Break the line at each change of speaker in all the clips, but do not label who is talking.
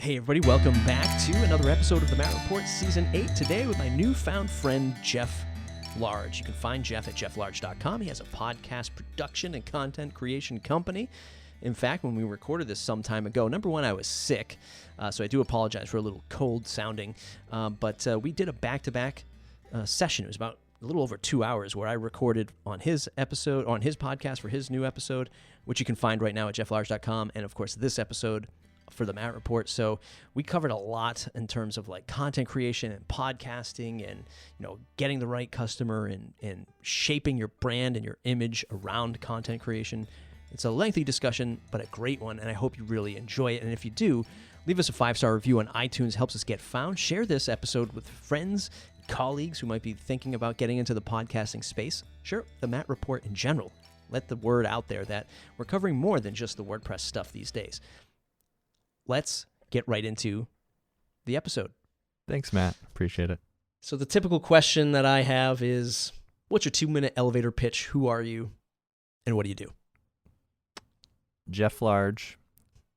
Hey everybody, welcome back to another episode of the Matt Report Season 8. Today with my newfound friend, Jeff Large. You can find Jeff at jefflarge.com. He has a podcast production and content creation company. In fact, when we recorded this some time ago, number one, I was sick, so I do apologize for a little cold sounding, but we did a back-to-back session. It was about a little over 2 hours where I recorded on his episode, on his podcast for his new episode, which you can find right now at jefflarge.com, and of course this episode for the Matt Report. So we covered a lot in terms of like content creation and podcasting and, getting the right customer and shaping your brand and your image around content creation. It's a lengthy discussion, but a great one, and I hope you really enjoy it. And if you do, leave us a 5-star review on iTunes. Helps us get found. Share this episode with friends, colleagues who might be thinking about getting into the podcasting space. Share the Matt Report in general. Let the word out there that we're covering more than just the WordPress stuff these days. Let's get right into the episode.
Thanks, Matt. Appreciate it.
So the typical question that I have is, what's your 2-minute elevator pitch? Who are you? And what do you do?
Jeff Large.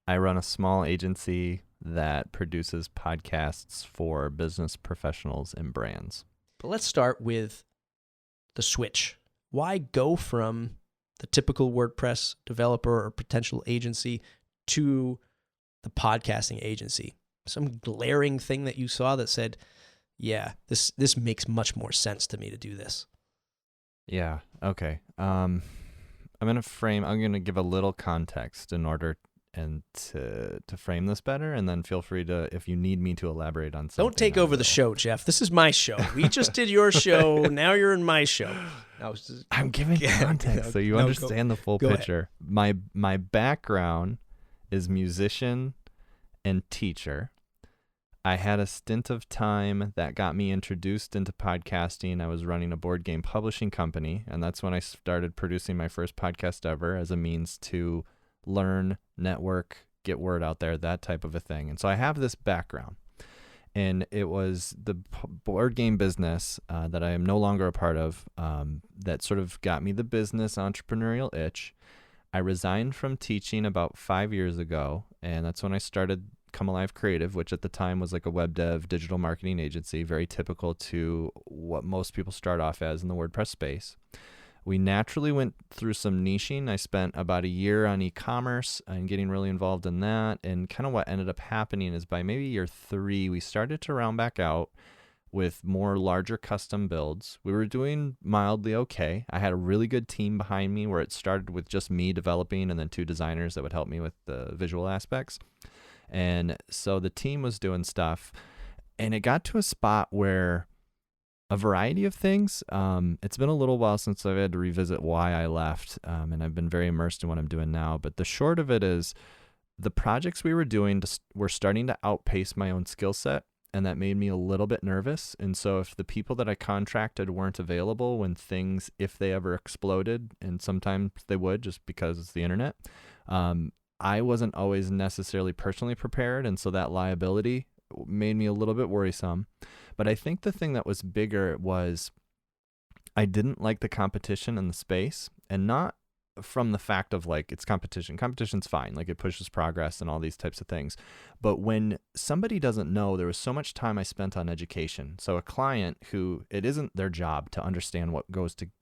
I run a small agency that produces podcasts for business professionals and brands.
But let's start with the switch. Why go from the typical WordPress developer or potential agency to the podcasting agency? Some glaring thing that you saw that said, yeah, this makes much more sense to me to do this.
Yeah. Okay. I'm going to give a little context in order to frame this better, and then feel free to, if you need me to elaborate on something.
Don't take over the show, Jeff. This is my show. We just did your show. Now you're in my show.
I'm giving context so you understand the full picture. My background is musician and teacher. I had a stint of time that got me introduced into podcasting. I was running a board game publishing company, and that's when I started producing my first podcast ever as a means to learn, network, get word out there, that type of a thing. And so I have this background. And it was the board game business that I am no longer a part of that sort of got me the business entrepreneurial itch. I resigned from teaching about 5 years ago, and that's when I started Come Alive Creative, which at the time was like a web dev digital marketing agency, very typical to what most people start off as in the WordPress space. We naturally went through some niching. I spent about a year on e-commerce and getting really involved in that, and kind of what ended up happening is by maybe year 3, we started to round back out with more larger custom builds. We were doing mildly okay. I had a really good team behind me where it started with just me developing and then 2 designers that would help me with the visual aspects. And so the team was doing stuff, and it got to a spot where a variety of things, it's been a little while since I've had to revisit why I left, and I've been very immersed in what I'm doing now. But the short of it is the projects we were doing were starting to outpace my own skill set. And that made me a little bit nervous. And so if the people that I contracted weren't available when things, if they ever exploded, and sometimes they would just because it's the internet, I wasn't always necessarily personally prepared. And so that liability made me a little bit worrisome. But I think the thing that was bigger was I didn't like the competition in the space, and not from the fact of like it's competition. Competition's fine. Like it pushes progress and all these types of things. But when somebody doesn't know, there was so much time I spent on education. So a client who it isn't their job to understand what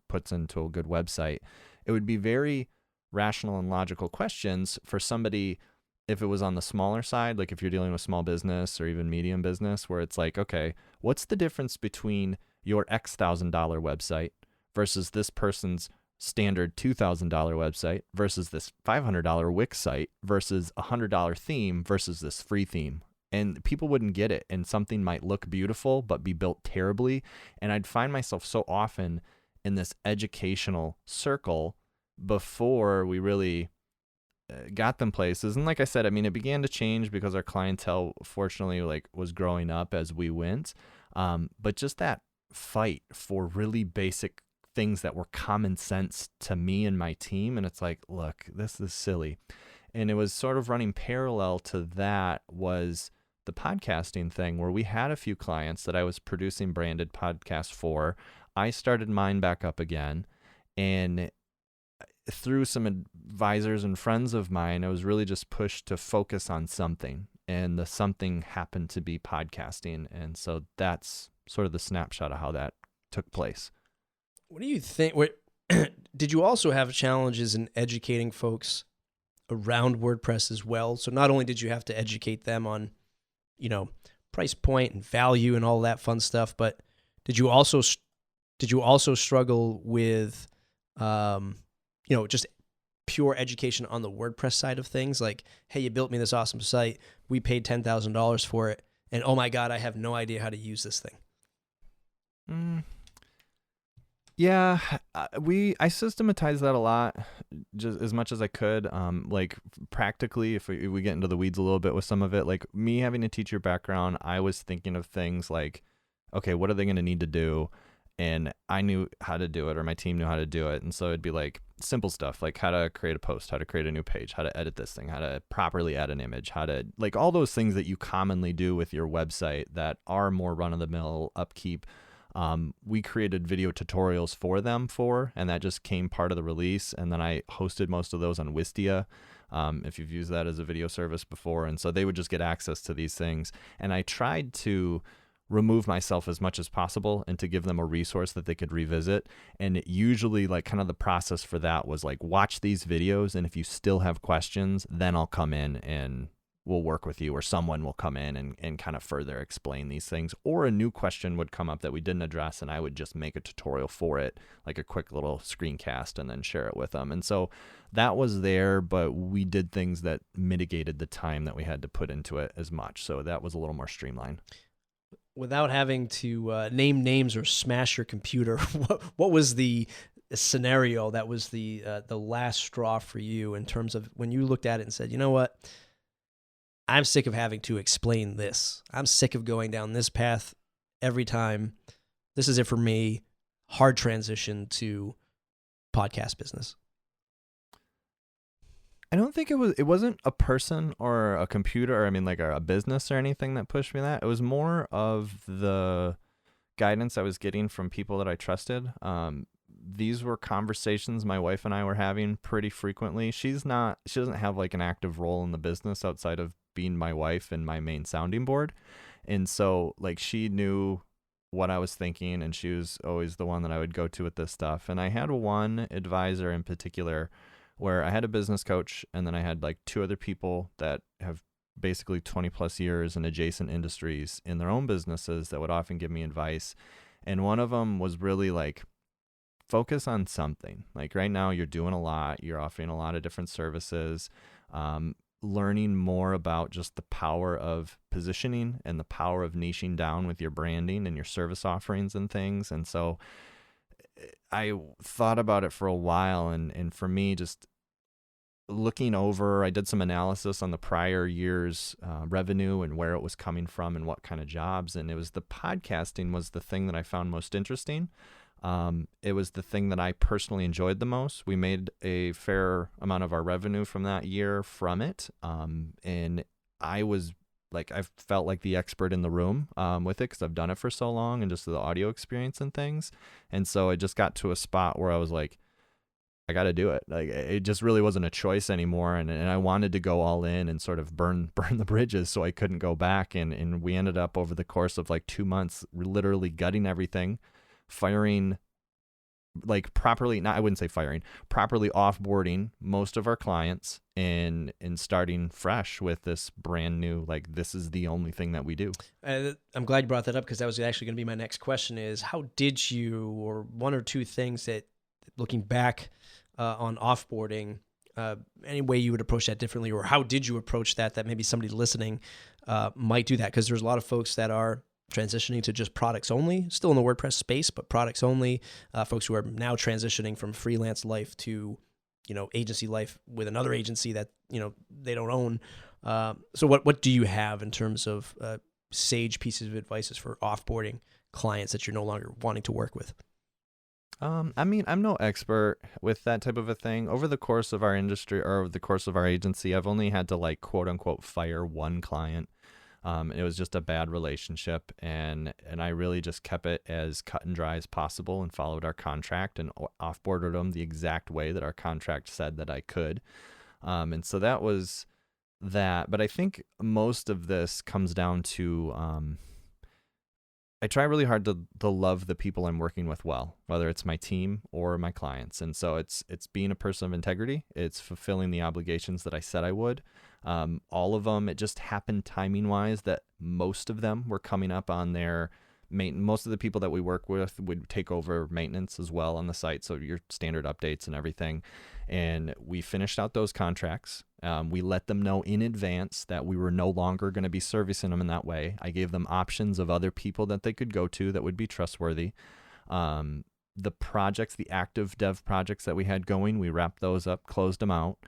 puts into a good website, it would be very rational and logical questions for somebody if it was on the smaller side, like if you're dealing with small business or even medium business, where it's like, okay, what's the difference between your X $1,000 website versus this person's standard $2,000 website versus this $500 Wix site versus a $100 theme versus this free theme? And people wouldn't get it, and something might look beautiful but be built terribly. And I'd find myself so often in this educational circle before we really got them places. And like I said, I mean, it began to change because our clientele fortunately was growing up as we went. But just that fight for really basic things that were common sense to me and my team. And it's like, look, this is silly. And it was sort of running parallel to that was the podcasting thing, where we had a few clients that I was producing branded podcasts for. I started mine back up again. And through some advisors and friends of mine, I was really just pushed to focus on something. and the something happened to be podcasting. And so that's sort of the snapshot of how that took place.
What do you think? Did you also have challenges in educating folks around WordPress as well? So not only did you have to educate them on, price point and value and all that fun stuff, but did you also struggle with, just pure education on the WordPress side of things? Like, hey, you built me this awesome site. We paid $10,000 for it. And oh my God, I have no idea how to use this thing.
Yeah, I systematized that a lot, just as much as I could. Like practically, if we get into the weeds a little bit with some of it, like me having a teacher background, I was thinking of things like, okay, what are they going to need to do? And I knew how to do it, or my team knew how to do it. And so it'd be like simple stuff, like how to create a post, how to create a new page, how to edit this thing, how to properly add an image, how to, like, all those things that you commonly do with your website that are more run-of-the-mill upkeep. We created video tutorials for them and that just came part of the release. And then I hosted most of those on Wistia, if you've used that as a video service before. And so they would just get access to these things. And I tried to remove myself as much as possible and to give them a resource that they could revisit. And usually, like, kind of the process for that was like, watch these videos, and if you still have questions, then I'll come in and we'll work with you, or someone will come in and kind of further explain these things. Or a new question would come up that we didn't address, and I would just make a tutorial for it, like a quick little screencast, and then share it with them. And so that was there, but we did things that mitigated the time that we had to put into it as much. So that was a little more streamlined.
Without having to name names or smash your computer, what was the scenario that was the last straw for you in terms of when you looked at it and said, you know what? I'm sick of having to explain this. I'm sick of going down this path every time. This is it for me. Hard transition to podcast business.
I don't think it wasn't a person or a computer, or I mean like a business or anything that pushed me that. It was more of the guidance I was getting from people that I trusted. These were conversations my wife and I were having pretty frequently. She doesn't have like an active role in the business outside of being my wife and my main sounding board. And so like she knew what I was thinking, and she was always the one that I would go to with this stuff. And I had one advisor in particular where I had a business coach, and then I had like two other people that have basically 20 plus years in adjacent industries in their own businesses that would often give me advice. And one of them was really like, focus on something. Like right now you're doing a lot, you're offering a lot of different services, learning more about just the power of positioning and the power of niching down with your branding and your service offerings and things. And so I thought about it for a while, and for me, just looking over, I did some analysis on the prior year's revenue and where it was coming from and what kind of jobs. And it was the podcasting was the thing that I found most interesting. It was the thing that I personally enjoyed the most. We made a fair amount of our revenue from that year from it. And I was like, I felt like the expert in the room with it because I've done it for so long, and just the audio experience and things. And so it just got to a spot where I was like, I got to do it. Like it just really wasn't a choice anymore. And I wanted to go all in and sort of burn the bridges, so I couldn't go back. And we ended up over the course of like 2 months, literally gutting everything, firing, like properly offboarding most of our clients and starting fresh with this brand new, like, this is the only thing that we do.
I'm glad you brought that up, because that was actually going to be my next question is, how did you, or one or two things that, looking back on offboarding, any way you would approach that differently, or how did you approach that maybe somebody listening might do that? Because there's a lot of folks that are transitioning to just products only, still in the WordPress space, but products only, folks who are now transitioning from freelance life to, agency life with another agency that, they don't own. So what do you have in terms of sage pieces of advice for offboarding clients that you're no longer wanting to work with?
I mean, I'm no expert with that type of a thing. Over the course of our industry, or over the course of our agency, I've only had to, like, quote unquote fire one client. It was just a bad relationship, and I really just kept it as cut and dry as possible and followed our contract and offboarded them the exact way that our contract said that I could. And so that was that, but I think most of this comes down to I try really hard to love the people I'm working with well, whether it's my team or my clients. And so it's being a person of integrity. It's fulfilling the obligations that I said I would. All of them, it just happened timing wise that most of them were coming up on their most of the people that we work with would take over maintenance as well on the site. So your standard updates and everything. And we finished out those contracts. We let them know in advance that we were no longer going to be servicing them in that way. I gave them options of other people that they could go to that would be trustworthy. The projects, the active dev projects that we had going, we wrapped those up, closed them out.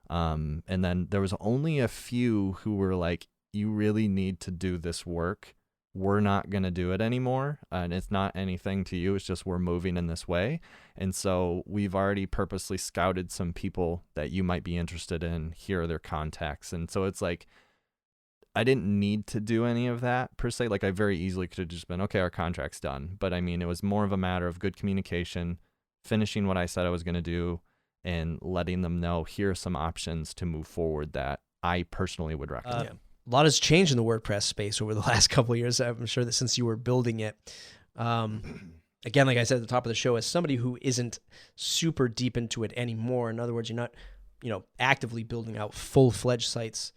And then there was only a few who were like, you really need to do this work. We're not going to do it anymore. And it's not anything to you. It's just we're moving in this way. And so we've already purposely scouted some people that you might be interested in. Here are their contacts. And so it's like, I didn't need to do any of that per se. Like I very easily could have just been, okay, our contract's done. But I mean, it was more of a matter of good communication, finishing what I said I was going to do, and letting them know here are some options to move forward that I personally would recommend.
A lot has changed in the WordPress space over the last couple of years. I'm sure that since you were building it, again, like I said at the top of the show, as somebody who isn't super deep into it anymore, in other words, you're not, actively building out full-fledged sites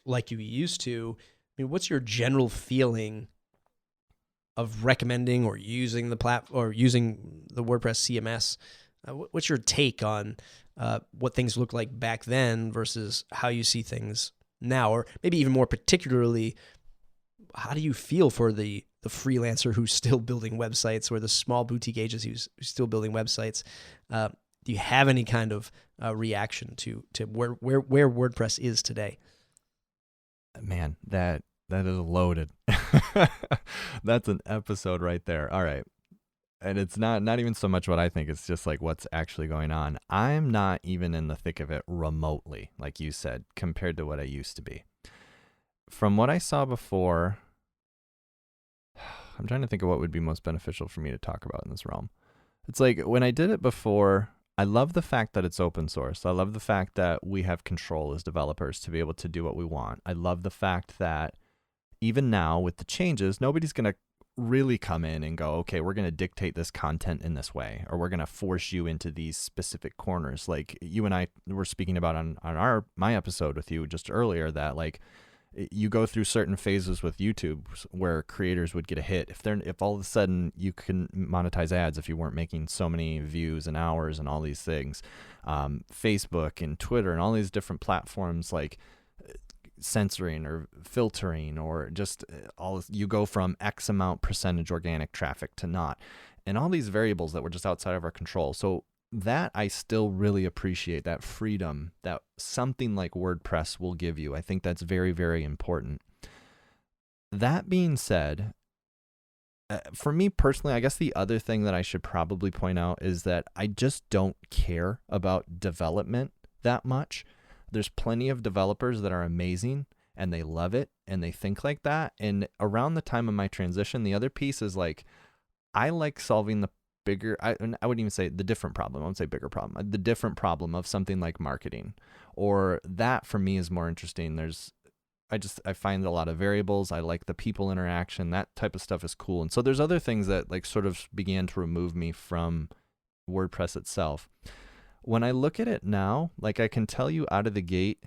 like you used to. I mean, what's your general feeling of recommending or using using the WordPress CMS? What's your take on what things look like back then versus how you see things now, or maybe even more particularly, how do you feel for the freelancer who's still building websites, or the small boutique agency who's still building websites? Do you have any kind of reaction to where WordPress is today?
Man, that is loaded. That's an episode right there. All right. And it's not even so much what I think, it's just like what's actually going on. I'm not even in the thick of it remotely, like you said, compared to what I used to be. From what I saw before, I'm trying to think of what would be most beneficial for me to talk about in this realm. It's like when I did it before, I love the fact that it's open source. I love the fact that we have control as developers to be able to do what we want. I love the fact that even now with the changes, nobody's going to really come in and go, okay, we're going to dictate this content in this way, or we're going to force you into these specific corners. Like you and I were speaking about on my episode with you just earlier, that like you go through certain phases with YouTube where creators would get a hit if all of a sudden you can monetize ads if you weren't making so many views and hours and all these things. Facebook and Twitter and all these different platforms, like censoring or filtering, or just you go from X amount percentage organic traffic to not, and all these variables that were just outside of our control. So that I still really appreciate, that freedom that something like WordPress will give you. I think that's very, very important. That being said, for me personally, I guess the other thing that I should probably point out is that I just don't care about development that much. There's plenty of developers that are amazing and they love it and they think like that. And around the time of my transition, the other piece is like, I like solving the bigger, I wouldn't even say the different problem. I wouldn't say bigger problem, the different problem of something like marketing, or that for me is more interesting. I find a lot of variables. I like the people interaction. That type of stuff is cool. And so there's other things that like sort of began to remove me from WordPress itself. When I look at it now, like I can tell you out of the gate,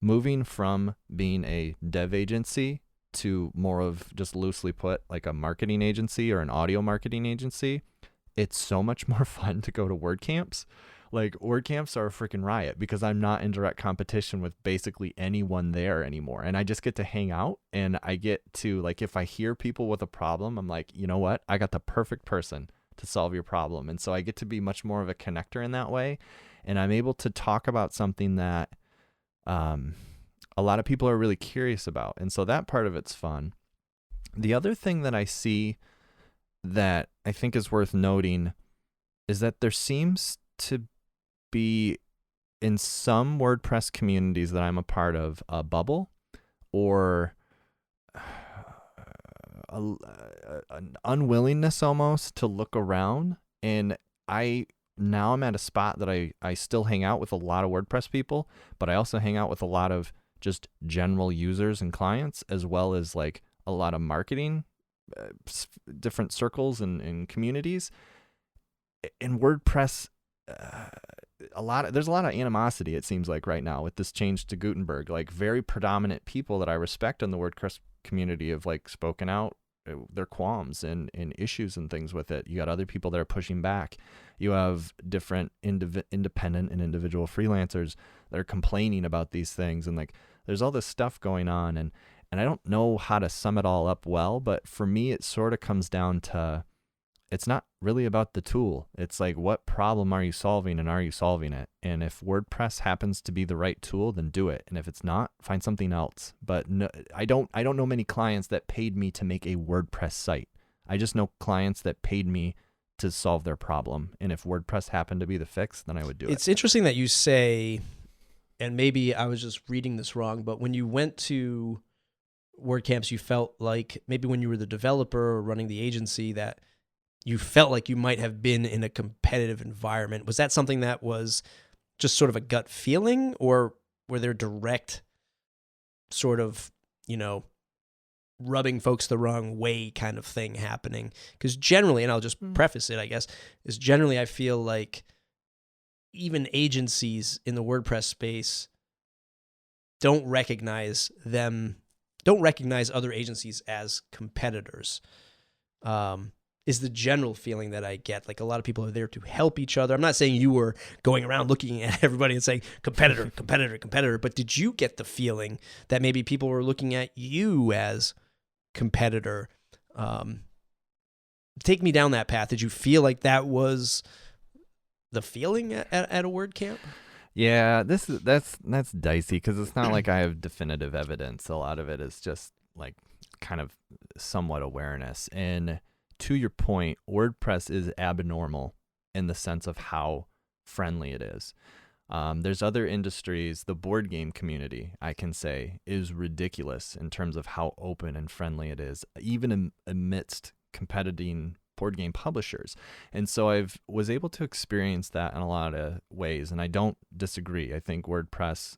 moving from being a dev agency to more of, just loosely put, like a marketing agency or an audio marketing agency, it's so much more fun to go to WordCamps. Like WordCamps are a freaking riot because I'm not in direct competition with basically anyone there anymore. And I just get to hang out, and I get to, like, if I hear people with a problem, I'm like, you know what? I got the perfect person to solve your problem. And so I get to be much more of a connector in that way. And I'm able to talk about something that a lot of people are really curious about. And so that part of it's fun. The other thing that I see that I think is worth noting is that there seems to be, in some WordPress communities that I'm a part of, a bubble or an unwillingness almost to look around. And I now I'm at a spot that I still hang out with a lot of WordPress people, but I also hang out with a lot of just general users and clients, as well as like a lot of marketing, different circles and communities. In WordPress, there's a lot of animosity, it seems like, right now with this change to Gutenberg. Like, very predominant people that I respect in the WordPress community have like spoken out their qualms and issues and things with it. You got other people that are pushing back. You have different independent and individual freelancers that are complaining about these things, and like there's all this stuff going on, and I don't know how to sum it all up well, but for me it sort of comes down to, it's not really about the tool. It's like, what problem are you solving, and are you solving it? And if WordPress happens to be the right tool, then do it. And if it's not, find something else. But no, I don't know many clients that paid me to make a WordPress site. I just know clients that paid me to solve their problem. And if WordPress happened to be the fix, then I would do it.
It's interesting that you say, and maybe I was just reading this wrong, but when you went to WordCamps, you felt like maybe when you were the developer or running the agency that you felt like you might have been in a competitive environment. Was that something that was just sort of a gut feeling, or were there direct sort of, rubbing folks the wrong way kind of thing happening? Because generally, and I'll just preface it, I guess, is generally I feel like even agencies in the WordPress space don't recognize other agencies as competitors. Is the general feeling that I get. Like, a lot of people are there to help each other. I'm not saying you were going around looking at everybody and saying competitor, competitor, competitor, but did you get the feeling that maybe people were looking at you as competitor? Take me down that path. Did you feel like that was the feeling at a WordCamp?
Yeah, that's dicey, because it's not like I have definitive evidence. A lot of it is just like kind of somewhat awareness. And to your point, WordPress is abnormal in the sense of how friendly it is. There's other industries. The board game community, I can say, is ridiculous in terms of how open and friendly it is, even amidst competing board game publishers. And so I was able to experience that in a lot of ways, and I don't disagree. I think WordPress,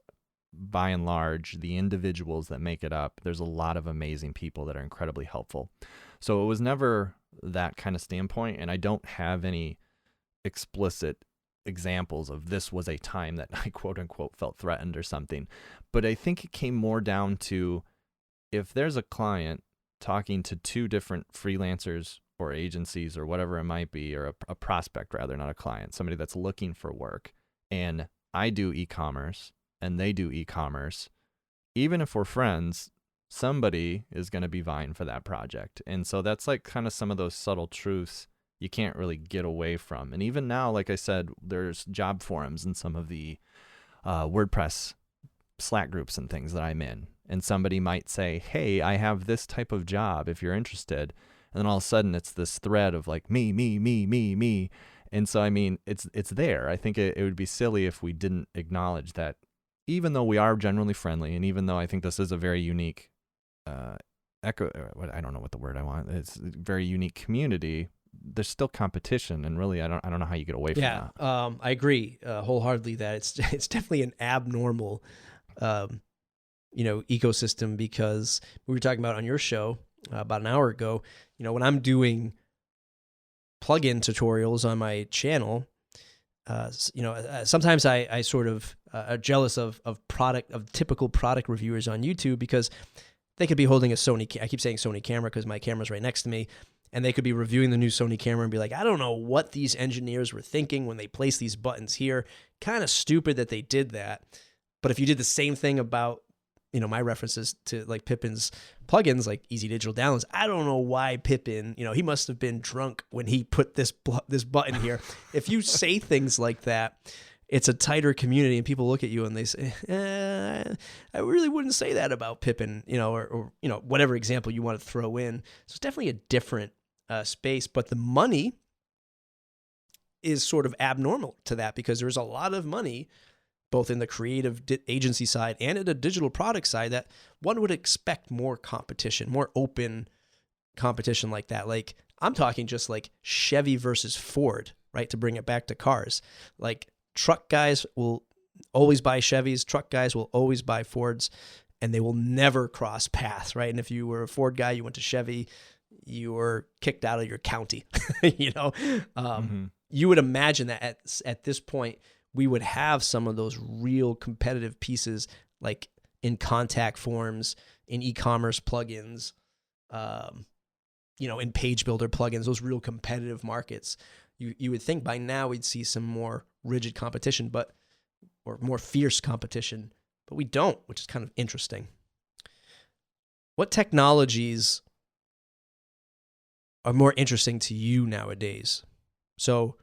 by and large, the individuals that make it up, there's a lot of amazing people that are incredibly helpful. So it was never that kind of standpoint, and I don't have any explicit examples of this was a time that I quote unquote felt threatened or something. But I think it came more down to, if there's a client talking to two different freelancers or agencies or whatever it might be, or a prospect rather, not a client, somebody that's looking for work, and I do e-commerce and they do e-commerce, even if we're friends, somebody is going to be vying for that project. And so that's like kind of some of those subtle truths you can't really get away from. And even now, like I said, there's job forums in some of the WordPress Slack groups and things that I'm in. And somebody might say, hey, I have this type of job if you're interested. And then all of a sudden it's this thread of like me. And so, I mean, it's there. I think it would be silly if we didn't acknowledge that, even though we are generally friendly, and even though I think this is a very unique I don't know what the word I want. It's a very unique community. There's still competition, and really, I don't know how you get away from that.
Yeah, I agree wholeheartedly that it's definitely an abnormal, ecosystem, because we were talking about on your show about an hour ago. When I'm doing plugin tutorials on my channel, sometimes I sort of are jealous of typical product reviewers on YouTube, because they could be holding a Sony. I keep saying Sony camera because my camera's right next to me. And they could be reviewing the new Sony camera and be like, I don't know what these engineers were thinking when they placed these buttons here. Kind of stupid that they did that. But if you did the same thing about, my references to like Pippin's plugins, like Easy Digital Downloads, I don't know why Pippin, he must have been drunk when he put this button here. If you say things like that, it's a tighter community, and people look at you and they say, I really wouldn't say that about Pippin, or whatever example you want to throw in. So it's definitely a different space, but the money is sort of abnormal to that, because there's a lot of money both in the creative agency side and at the digital product side that one would expect more competition, more open competition like that. Like, I'm talking just like Chevy versus Ford, right? To bring it back to cars, like truck guys will always buy Chevys, truck guys will always buy Fords, and they will never cross paths, right? And if you were a Ford guy, you went to Chevy, you were kicked out of your county, you know? You would imagine that at this point, we would have some of those real competitive pieces, like in contact forms, in e-commerce plugins, in page builder plugins, those real competitive markets. You would think by now we'd see some more rigid competition, or more fierce competition, but we don't, which is kind of interesting. What technologies are more interesting to you nowadays? So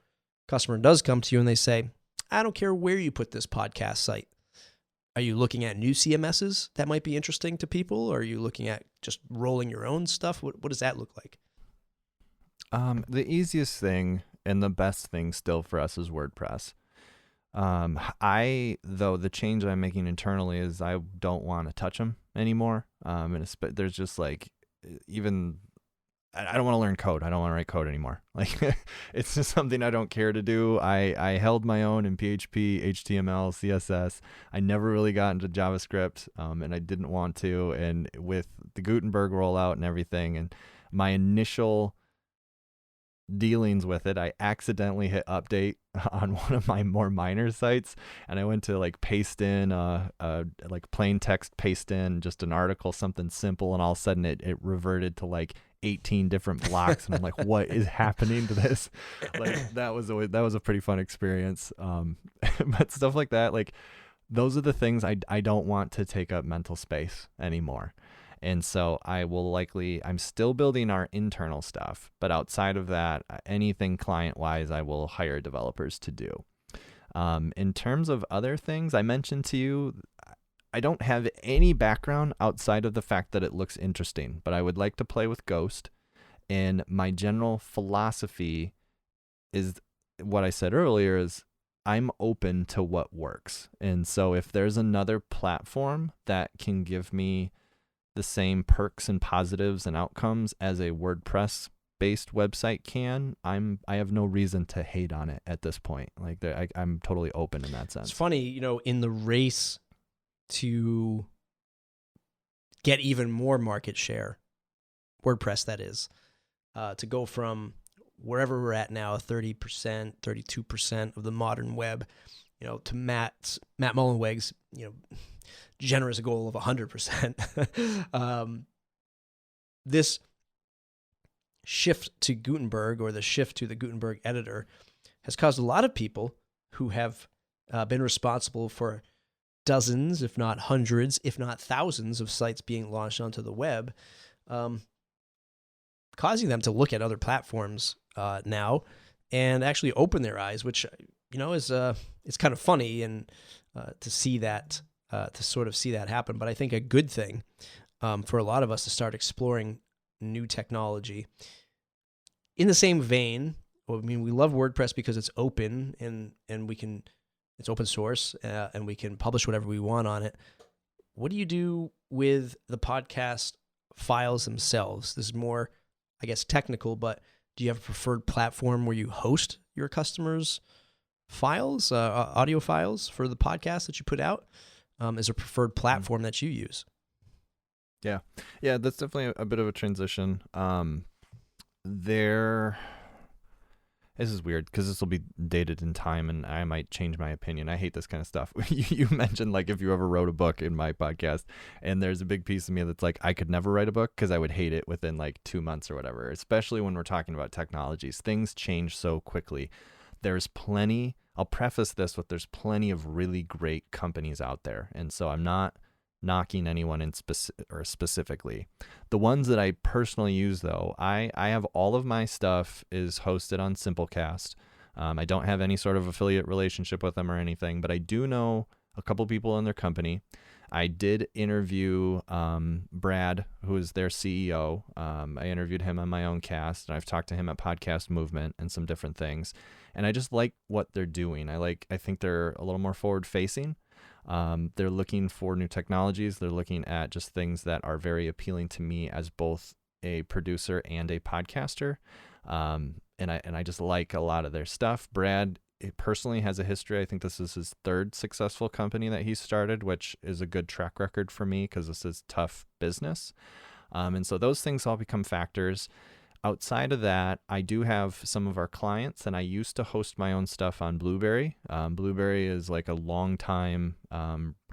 customer does come to you and they say, I don't care where you put this podcast site. Are you looking at new CMSs that might be interesting to people? Or are you looking at just rolling your own stuff? What does that look like?
The easiest thing and the best thing still for us is WordPress. Though the change I'm making internally is I don't want to touch them anymore. And there's just like, I don't want to learn code. I don't want to write code anymore. Like it's just something I don't care to do. I held my own in PHP, HTML, CSS. I never really got into JavaScript, and I didn't want to. And with the Gutenberg rollout and everything, and my initial dealings with it, I accidentally hit update on one of my more minor sites, and I went to like paste in like plain text, paste in just an article, something simple, and all of a sudden it reverted to like 18 different blocks, and I'm like, what is happening to this? Like that was a pretty fun experience. But stuff like that, like those are the things I don't want to take up mental space anymore. And so I'm still building our internal stuff, but outside of that, anything client-wise, I will hire developers to do. In terms of other things, I mentioned to you, I don't have any background outside of the fact that it looks interesting, but I would like to play with Ghost. And my general philosophy is what I said earlier is I'm open to what works. And so if there's another platform that can give me the same perks and positives and outcomes as a WordPress based website can, I have no reason to hate on it at this point. Like I'm totally open in that sense.
It's funny, in the race to get even more market share, WordPress that is, to go from wherever we're at now, 30%, 32% of the modern web, to Matt Mullenweg's, generous goal of 100%. This shift to Gutenberg, or the shift to the Gutenberg editor, has caused a lot of people who have been responsible for dozens, if not hundreds, if not thousands of sites being launched onto the web, causing them to look at other platforms now and actually open their eyes, which is it's kind of funny and to see that. To sort of see that happen. But I think a good thing for a lot of us to start exploring new technology. In the same vein, we love WordPress because it's open and it's open source and we can publish whatever we want on it. What do you do with the podcast files themselves? This is more, I guess, technical, but do you have a preferred platform where you host your customers' files, audio files for the podcast that you put out? Is a preferred platform that you use?
Yeah, that's definitely a bit of a transition. This is weird because this will be dated in time and I might change my opinion. I hate this kind of stuff. You mentioned like if you ever wrote a book in my podcast, and there's a big piece of me that's like I could never write a book because I would hate it within like 2 months or whatever, especially when we're talking about technologies. Things change so quickly. I'll preface this with there's plenty of really great companies out there. And so I'm not knocking anyone in specifically. The ones that I personally use though, I have all of my stuff is hosted on Simplecast. I don't have any sort of affiliate relationship with them or anything, but I do know a couple people in their company. I did interview Brad, who is their CEO. I interviewed him on my own cast, and I've talked to him at Podcast Movement and some different things. And I just like what they're doing. I think they're a little more forward facing. They're looking for new technologies. They're looking at just things that are very appealing to me as both a producer and a podcaster. And I just like a lot of their stuff. Brad personally has a history. I think this is his third successful company that he started, which is a good track record for me because this is tough business. And so those things all become factors. Outside of that, I do have some of our clients, and I used to host my own stuff on Blueberry. Blueberry is like a long time,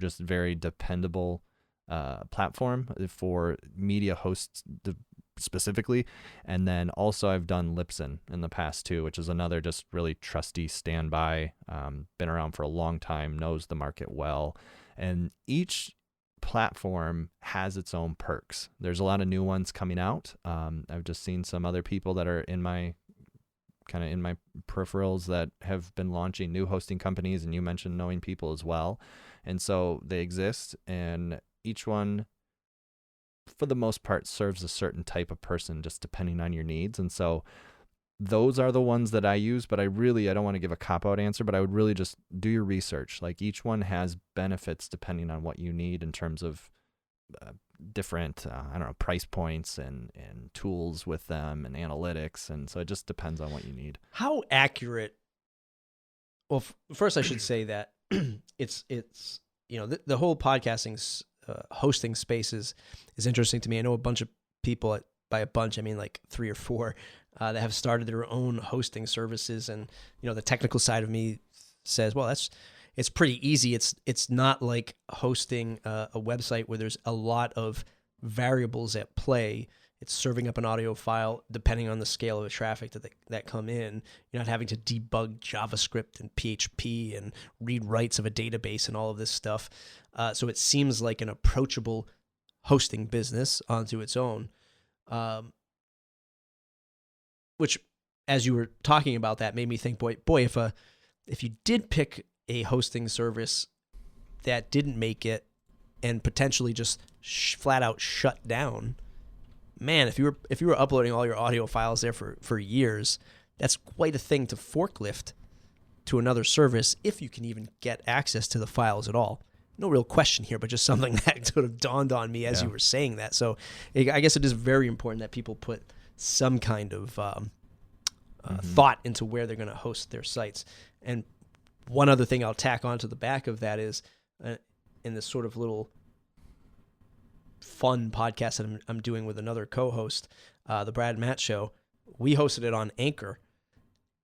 just very dependable platform for media hosts specifically. And then also I've done Libsyn in the past too, which is another just really trusty standby, been around for a long time, knows the market well. And each platform has its own perks. There's a lot of new ones coming out. I've just seen some other people that are in my peripherals that have been launching new hosting companies, and you mentioned knowing people as well. And so they exist, and each one for the most part serves a certain type of person just depending on your needs. And so those are the ones that I use, but I don't want to give a cop-out answer, but I would really just do your research. Like each one has benefits depending on what you need in terms of different, price points and tools with them and analytics. And so it just depends on what you need.
How accurate? Well, first I should say that it's the whole podcasting hosting space is interesting to me. I know a bunch of people, by a bunch I mean like 3 or 4, that have started their own hosting services, and the technical side of me says, well, it's pretty easy. It's not like hosting a website where there's a lot of variables at play. It's serving up an audio file depending on the scale of the traffic that come in. You're not having to debug JavaScript and PHP and read writes of a database and all of this stuff. So it seems like an approachable hosting business onto its own. Which, as you were talking about that, made me think, boy, if you did pick a hosting service that didn't make it and potentially just flat out shut down, man, if you were uploading all your audio files there for years, that's quite a thing to forklift to another service if you can even get access to the files at all. No real question here, but just something that sort of dawned on me as you were saying that. So I guess it is very important that people put some kind of thought into where they're going to host their sites. And one other thing I'll tack onto the back of that is in this sort of little fun podcast that I'm doing with another co-host, the Brad Matt Show, we hosted it on Anchor.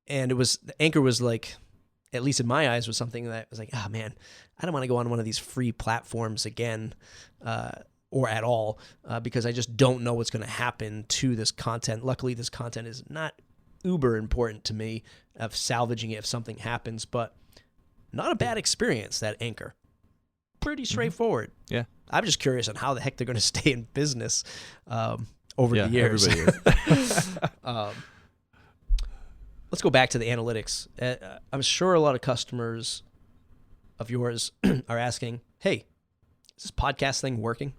And Anchor was like, at least in my eyes, was something that was like, man, I don't want to go on one of these free platforms again, or at all, because I just don't know what's going to happen to this content. Luckily, this content is not uber important to me of salvaging it if something happens, but not a bad experience, that Anchor. Pretty straightforward.
Yeah.
I'm just curious on how the heck they're going to stay in business over the years.
Everybody is.
Let's go back to the analytics. I'm sure a lot of customers of yours are asking, hey, is this podcast thing working?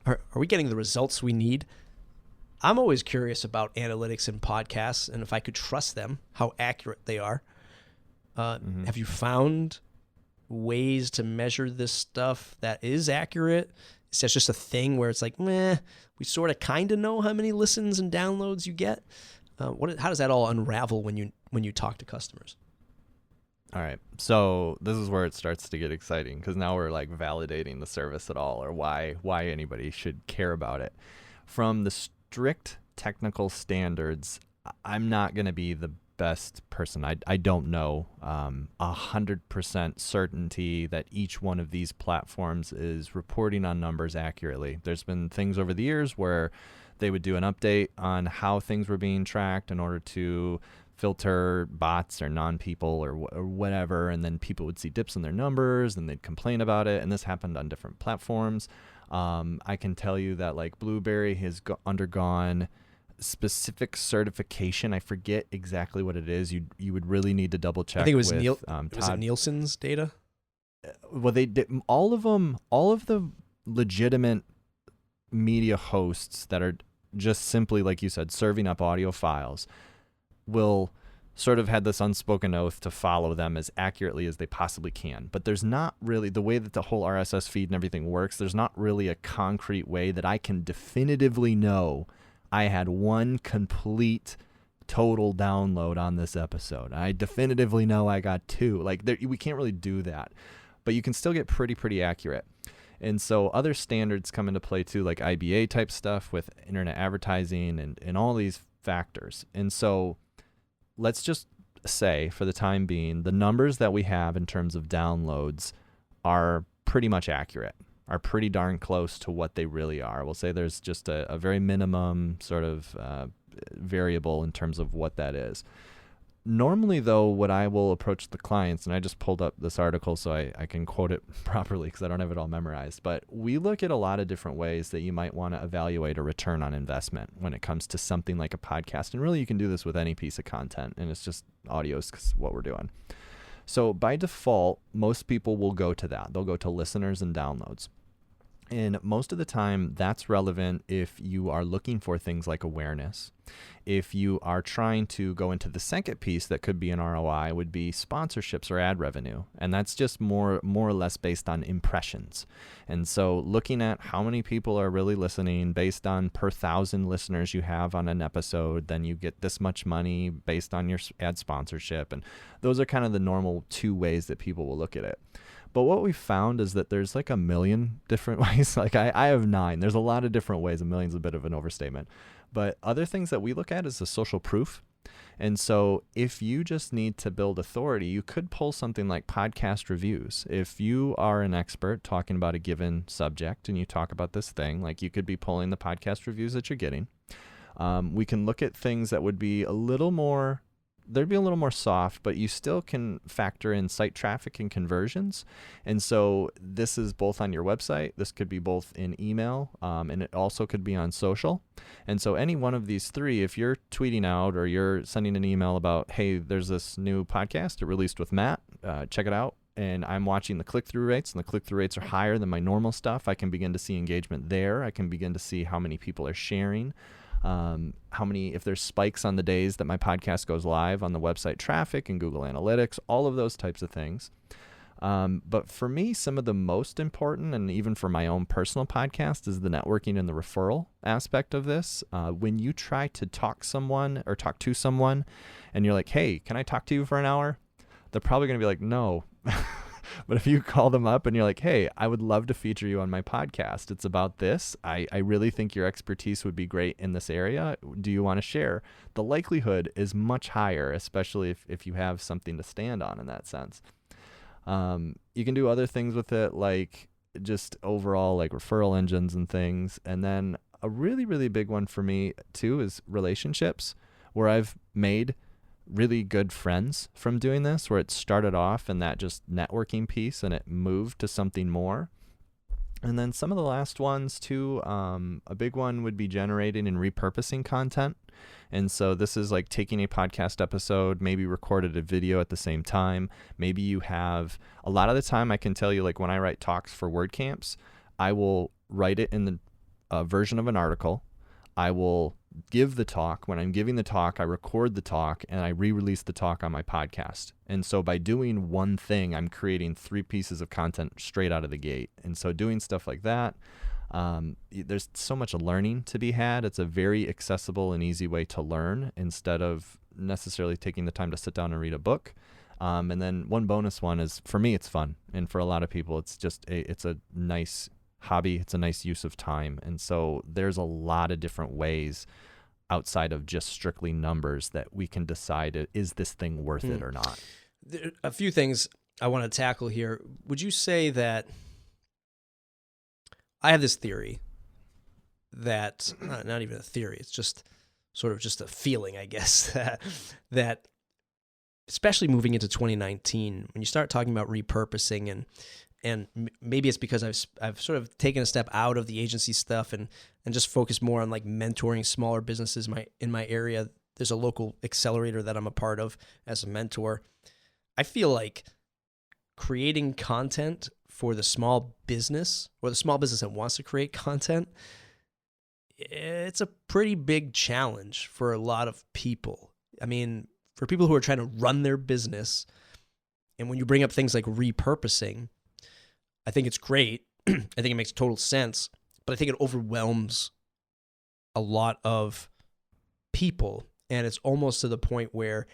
Are we getting the results we need? I'm always curious about analytics and podcasts, and if I could trust them, how accurate they are. Have you found ways to measure this stuff that is accurate? Is that just a thing where it's like, we sort of kind of know how many listens and downloads you get? How does that all unravel when you talk to customers?
All right. So this is where it starts to get exciting, because now we're like validating the service at all, or why anybody should care about it. From the strict technical standards, I'm not going to be the best person. I don't know 100% certainty that each one of these platforms is reporting on numbers accurately. There's been things over the years where they would do an update on how things were being tracked in order to filter bots or non-people or whatever, and then people would see dips in their numbers and they'd complain about it, and this happened on different platforms. I can tell you that like Blueberry has undergone specific certification. I forget exactly what it is. You would really need to double check.
I think it was
Todd.
Was it Nielsen's data?
Well, they did all of the legitimate media hosts that are just simply, like you said, serving up audio files will sort of had this unspoken oath to follow them as accurately as they possibly can. But there's not really, the way that the whole RSS feed and everything works, there's not really a concrete way that I can definitively know I had one complete total download on this episode. I definitively know I got 2. Like we can't really do that, but you can still get pretty accurate. And so other standards come into play too, like IBA type stuff with internet advertising and all these factors. And so let's just say for the time being, the numbers that we have in terms of downloads are pretty much accurate, are pretty darn close to what they really are. We'll say there's just a very minimum sort of variable in terms of what that is. Normally, though, what I will approach the clients, and I just pulled up this article so I can quote it properly because I don't have it all memorized, but we look at a lot of different ways that you might want to evaluate a return on investment when it comes to something like a podcast. And really, you can do this with any piece of content, and it's just audio is what we're doing. So by default, most people will go to that. They'll go to listeners and downloads. And most of the time, that's relevant if you are looking for things like awareness. If you are trying to go into the second piece that could be an ROI would be sponsorships or ad revenue. And that's just more or less based on impressions. And so looking at how many people are really listening based on per 1,000 listeners you have on an episode, then you get this much money based on your ad sponsorship. And those are kind of the normal 2 ways that people will look at it. But what we found is that there's like a million different ways. Like I have 9. There's a lot of different ways. A million's a bit of an overstatement. But other things that we look at is the social proof. And so if you just need to build authority, you could pull something like podcast reviews. If you are an expert talking about a given subject and you talk about this thing, like you could be pulling the podcast reviews that you're getting. We can look at things that would be a little more soft, but you still can factor in site traffic and conversions. And so this is both on your website. This could be both in email, and it also could be on social. And so any one of these 3, if you're tweeting out or you're sending an email about, hey, there's this new podcast it released with Matt, check it out. And I'm watching the click-through rates, and the click-through rates are higher than my normal stuff. I can begin to see engagement there. I can begin to see how many people are sharing. If there's spikes on the days that my podcast goes live on the website traffic and Google Analytics, all of those types of things. But for me, some of the most important, and even for my own personal podcast, is the networking and the referral aspect of this. When you try to talk to someone and you're like, hey, can I talk to you for an hour? They're probably going to be like, no. But if you call them up and you're like, hey, I would love to feature you on my podcast. It's about this. I really think your expertise would be great in this area. Do you want to share? The likelihood is much higher, especially if you have something to stand on in that sense. You can do other things with it, like just overall like referral engines and things. And then a really, really big one for me too is relationships, where I've made really good friends from doing this, where it started off in that just networking piece and it moved to something more. And then some of the last ones too, a big one would be generating and repurposing content. And so this is like taking a podcast episode, maybe recorded a video at the same time. Maybe you have, a lot of the time I can tell you, like when I write talks for WordCamps, I will write it in the version of an article. I will give the talk. When I'm giving the talk, I record the talk and I re-release the talk on my podcast. And so by doing one thing, I'm creating 3 pieces of content straight out of the gate. And so doing stuff like that, there's so much learning to be had. It's a very accessible and easy way to learn instead of necessarily taking the time to sit down and read a book. And then one bonus one is, for me, it's fun. And for a lot of people, it's just it's a nice hobby. It's a nice use of time. And so there's a lot of different ways outside of just strictly numbers that we can decide, is this thing worth it or not?
A few things I want to tackle here. Would you say that I have this theory that, not even a theory, it's just sort of just a feeling, I guess, that especially moving into 2019, when you start talking about repurposing and maybe it's because I've sort of taken a step out of the agency stuff and just focused more on like mentoring smaller businesses in my area. There's a local accelerator that I'm a part of as a mentor. I feel like creating content for the small business or the small business that wants to create content, it's a pretty big challenge for a lot of people. I mean, for people who are trying to run their business, and when you bring up things like repurposing, I think it's great. I think it makes total sense, but I think it overwhelms a lot of people. And it's almost to the point where,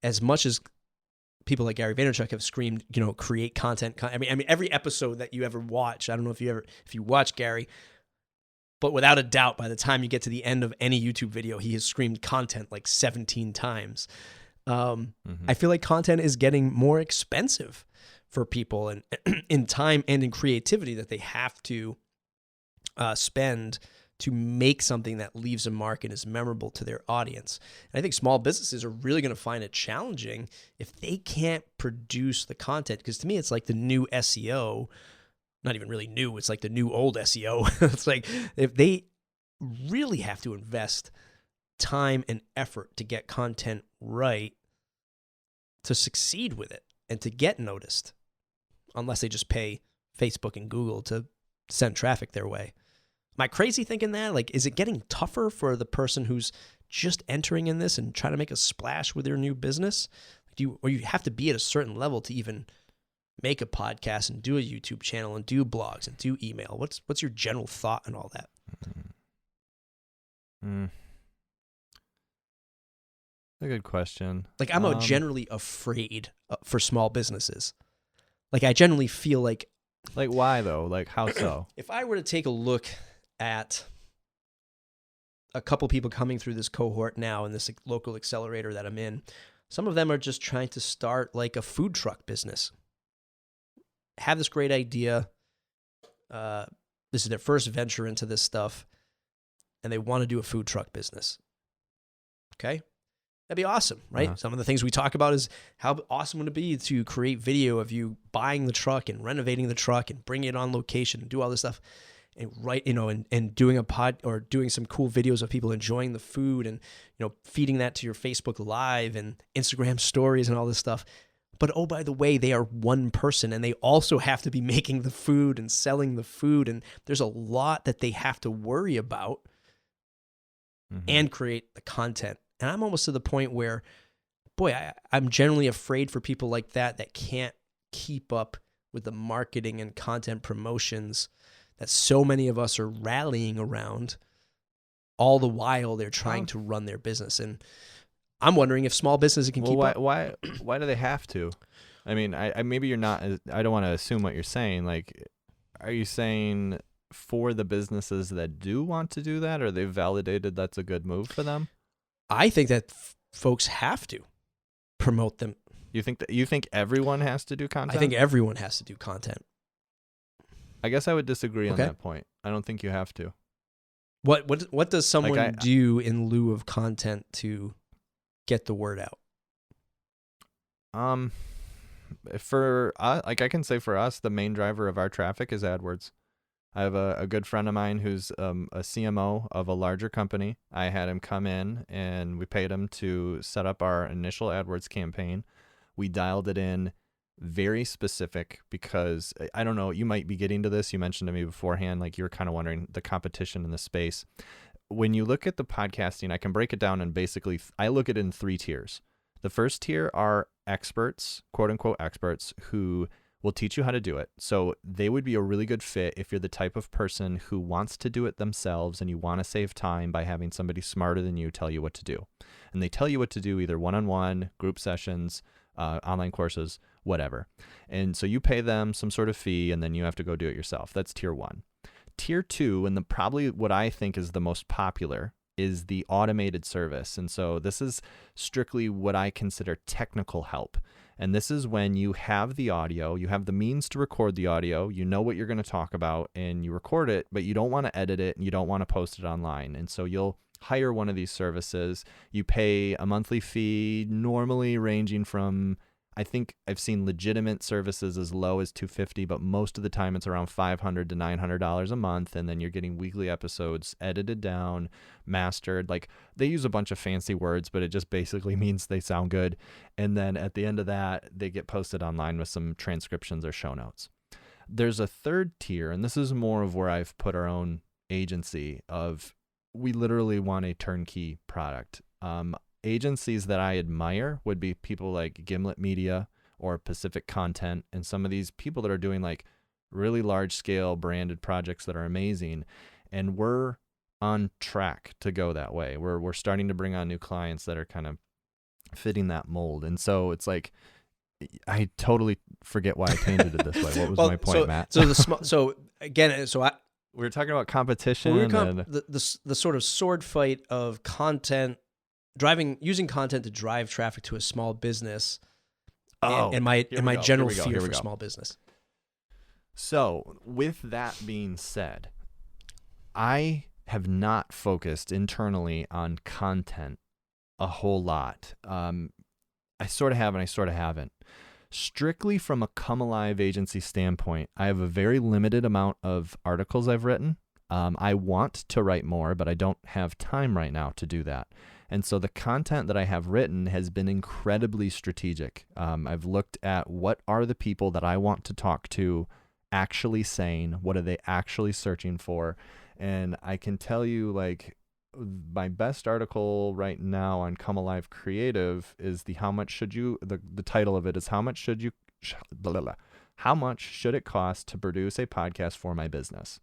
as much as people like Gary Vaynerchuk have screamed, create content. I mean, every episode that you ever watch, I don't know if you watch Gary, but without a doubt, by the time you get to the end of any YouTube video, he has screamed content like 17 times. I feel like content is getting more expensive for people, and in time and in creativity that they have to spend to make something that leaves a mark and is memorable to their audience. And I think small businesses are really going to find it challenging if they can't produce the content, because to me, it's like the new SEO. Not even really new. It's like the new old SEO. It's like if they really have to invest time and effort to get content right to succeed with it and to get noticed, unless they just pay Facebook and Google to send traffic their way. Am I crazy thinking that? Like, is it getting tougher for the person who's just entering in this and trying to make a splash with their new business? Or you have to be at a certain level to even make a podcast and do a YouTube channel and do blogs and do email? What's your general thought on all that?
A good question.
Like, I'm generally afraid for small businesses. Like, I generally feel like
why though? Like, how so?
If I were to take a look at a couple people coming through this cohort now in this local accelerator that I'm in, some of them are just trying to start like a food truck business. Have this great idea. This is their first venture into this stuff, and they want to do a food truck business. Okay? That'd be awesome, right?
Uh-huh.
Some of the things we talk about is how awesome would it be to create video of you buying the truck and renovating the truck and bringing it on location and do all this stuff, and and doing a pod or doing some cool videos of people enjoying the food and, feeding that to your Facebook Live and Instagram stories and all this stuff. But oh, by the way, they are one person and they also have to be making the food and selling the food. And there's a lot that they have to worry about and create the content. And I'm almost to the point where, boy, I'm generally afraid for people like that can't keep up with the marketing and content promotions that so many of us are rallying around, all the while they're trying to run their business. And I'm wondering if small businesses can keep up.
Why do they have to? I mean, I maybe you're not. I don't want to assume what you're saying. Like, are you saying for the businesses that do want to do that, or they've validated that's a good move for them?
I think that folks have to promote them.
You think everyone has to do content?
I think everyone has to do content.
I guess I would disagree on that point. I don't think you have to.
What does someone do in lieu of content to get the word out?
For us, I can say for us, the main driver of our traffic is AdWords. I have a good friend of mine who's a CMO of a larger company. I had him come in and we paid him to set up our initial AdWords campaign. We dialed it in very specific because, I don't know, you might be getting to this. You mentioned to me beforehand, like you were kind of wondering the competition in the space. When you look at the podcasting, I can break it down and basically I look at it in 3 tiers. The first tier are experts, quote unquote experts, who will teach you how to do it. So they would be a really good fit if you're the type of person who wants to do it themselves and you want to save time by having somebody smarter than you tell you what to do. And they tell you what to do either one-on-one, group sessions, online courses, whatever. And so you pay them some sort of fee and then you have to go do it yourself. That's tier 1. Tier 2, and probably what I think is the most popular, is the automated service. And so this is strictly what I consider technical help. And this is when you have the audio, you have the means to record the audio, you know what you're going to talk about, and you record it, but you don't want to edit it and you don't want to post it online. And so you'll hire one of these services. You pay a monthly fee, normally ranging from, I think I've seen legitimate services as low as $250, but most of the time it's around $500 to $900 a month. And then you're getting weekly episodes edited down, mastered. Like, they use a bunch of fancy words, but it just basically means they sound good. And then at the end of that, they get posted online with some transcriptions or show notes. There's a third tier, and this is more of where I've put our own agency of, we literally want a turnkey product. Agencies that I admire would be people like Gimlet Media or Pacific Content, and some of these people that are doing like really large scale branded projects that are amazing. And we're on track to go that way. We're starting to bring on new clients that are kind of fitting that mold. And so it's like, I totally forget why I painted it this way. What was my point, Matt? We were talking about competition and
the sort of sword fight of content, using content to drive traffic to a small business, and my general fear for small business.
So with that being said, I have not focused internally on content a whole lot. I sort of have and I sort of haven't. Strictly from a Come Alive agency standpoint, I have a very limited amount of articles I've written. I want to write more, but I don't have time right now to do that. And so the content that I have written has been incredibly strategic. I've looked at what are the people that I want to talk to actually saying, what are they actually searching for? And I can tell you, like, my best article right now on Come Alive Creative is the title of it is how much should it cost to produce a podcast for my business?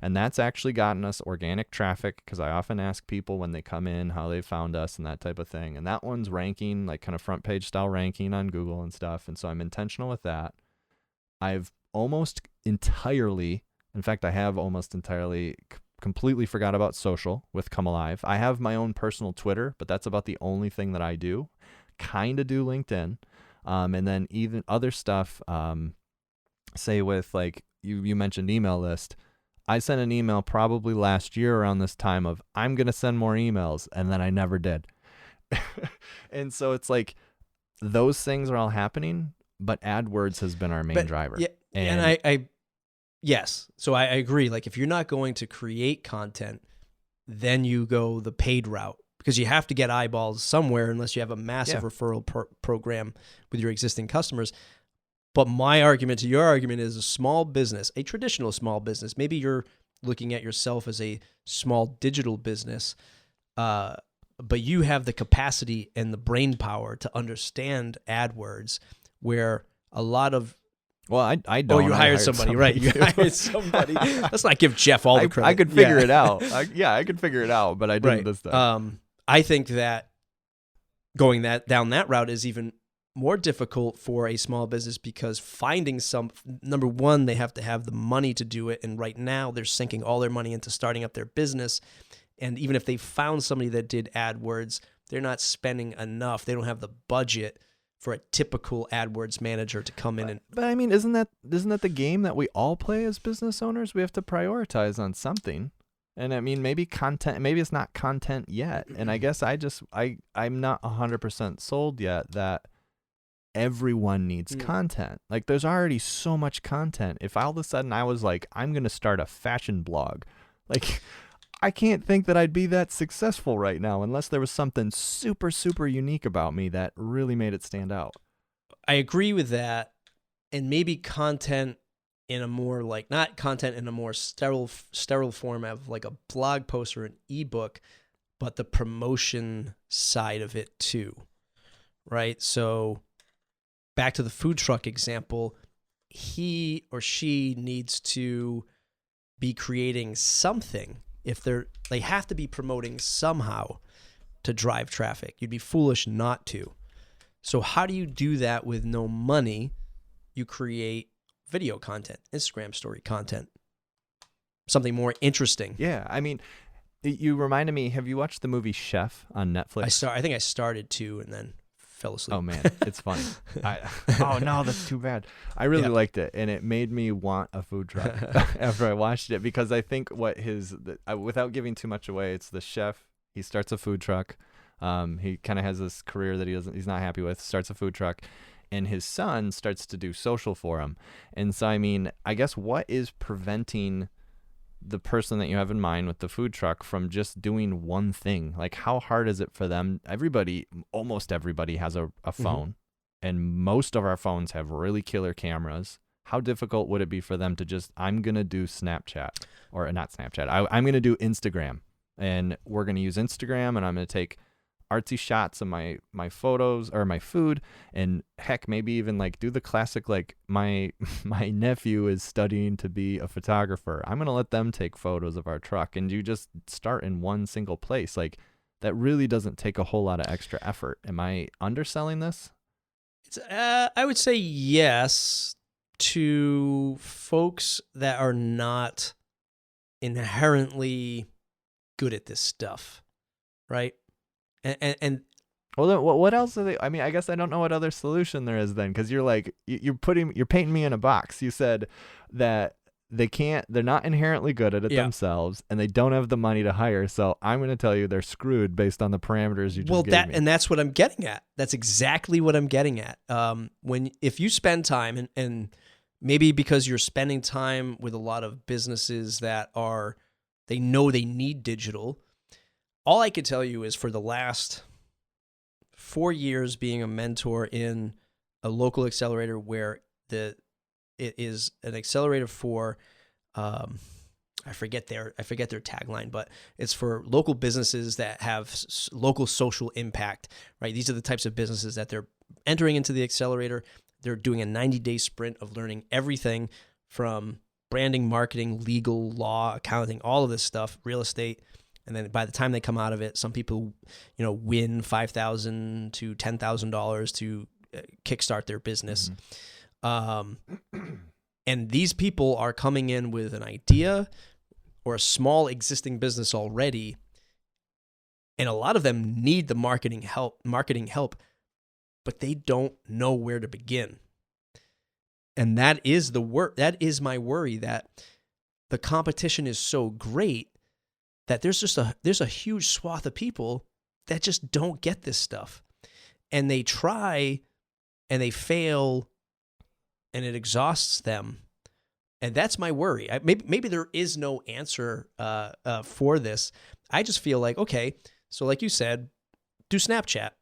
And that's actually gotten us organic traffic, because I often ask people when they come in how they found us and that type of thing. And that one's ranking, like kind of front page style ranking on Google and stuff. And so I'm intentional with that. I've almost entirely completely forgot about social with Come Alive. I have my own personal Twitter, but that's about the only thing that I do. Kind of do LinkedIn. And then even other stuff, say with like you mentioned email list. I sent an email probably last year around this time of I'm going to send more emails, and then I never did. And so it's like those things are all happening, but AdWords has been our main driver.
Yeah, and yes. So I agree. Like if you're not going to create content, then you go the paid route, because you have to get eyeballs somewhere unless you have a massive referral program with your existing customers. But my argument to your argument is a small business, a traditional small business. Maybe you're looking at yourself as a small digital business, but you have the capacity and the brain power to understand AdWords, where a lot of
I don't.
Oh, you hired somebody, right? You hired somebody. Let's not give Jeff all the credit.
I could figure it out. I could figure it out, but I didn't this time.
I think that going down that route is even more difficult for a small business, because finding number one, they have to have the money to do it. And right now they're sinking all their money into starting up their business. And even if they found somebody that did AdWords, they're not spending enough. They don't have the budget for a typical AdWords manager to come in and.
But I mean, isn't that the game that we all play as business owners? We have to prioritize on something. And I mean, maybe it's not content yet. And I guess I'm not 100% sold yet that everyone needs content. Like there's already so much content. If all of a sudden I was like, I'm going to start a fashion blog, like I can't think that I'd be that successful right now unless there was something super, super unique about me that really made it stand out.
I agree with that. And maybe content in a more like, not content in a more sterile form of like a blog post or an ebook, but the promotion side of it too. Right? So back to the food truck example, he or she needs to be creating something. If they have to be promoting somehow to drive traffic. You'd be foolish not to. So how do you do that with no money? You create video content, Instagram story content, something more interesting.
Yeah, I mean, you reminded me, have you watched the movie Chef on Netflix?
I think I started to and then fell asleep.
Oh man, it's funny. Oh no, that's too bad. I really liked it, and it made me want a food truck after I watched it, because I think without giving too much away, it's the chef. He starts a food truck. He kind of has this career that he's not happy with. Starts a food truck, and his son starts to do social for him. And so, I mean, I guess what is preventing the person that you have in mind with the food truck from just doing one thing? Like, how hard is it for them? Almost everybody has a phone, and most of our phones have really killer cameras. How difficult would it be for them to just, I'm going to do Snapchat, or not Snapchat, I'm going to do Instagram, and we're going to use Instagram, and I'm going to take artsy shots of my photos or my food, and heck, maybe even like do the classic, like my nephew is studying to be a photographer. I'm going to let them take photos of our truck, and you just start in one single place. Like that really doesn't take a whole lot of extra effort. Am I underselling this?
It's I would say yes to folks that are not inherently good at this stuff, right? And
well, then, what else are they? I mean, I guess I don't know what other solution there is then, because you're like you're painting me in a box. You said that they're not inherently good at it themselves, and they don't have the money to hire. So I'm going to tell you they're screwed based on the parameters you just gave me.
And that's what I'm getting at. That's exactly what I'm getting at. If you spend time and maybe because you're spending time with a lot of businesses that they know they need digital. All I could tell you is for the last 4 years being a mentor in a local accelerator where it is an accelerator for, I forget their tagline, but it's for local businesses that have local social impact, right? These are the types of businesses that they're entering into the accelerator. They're doing a 90-day sprint of learning everything from branding, marketing, legal, law, accounting, all of this stuff, real estate. And then by the time they come out of it, some people, win $5,000 to $10,000 to kickstart their business. Mm-hmm. And these people are coming in with an idea or a small existing business already. And a lot of them need the marketing help, but they don't know where to begin. And that is my worry, that the competition is so great that there's a huge swath of people that just don't get this stuff. And they try and they fail and it exhausts them. And that's my worry. Maybe there is no answer for this. I just feel like, okay, so like you said, do Snapchat.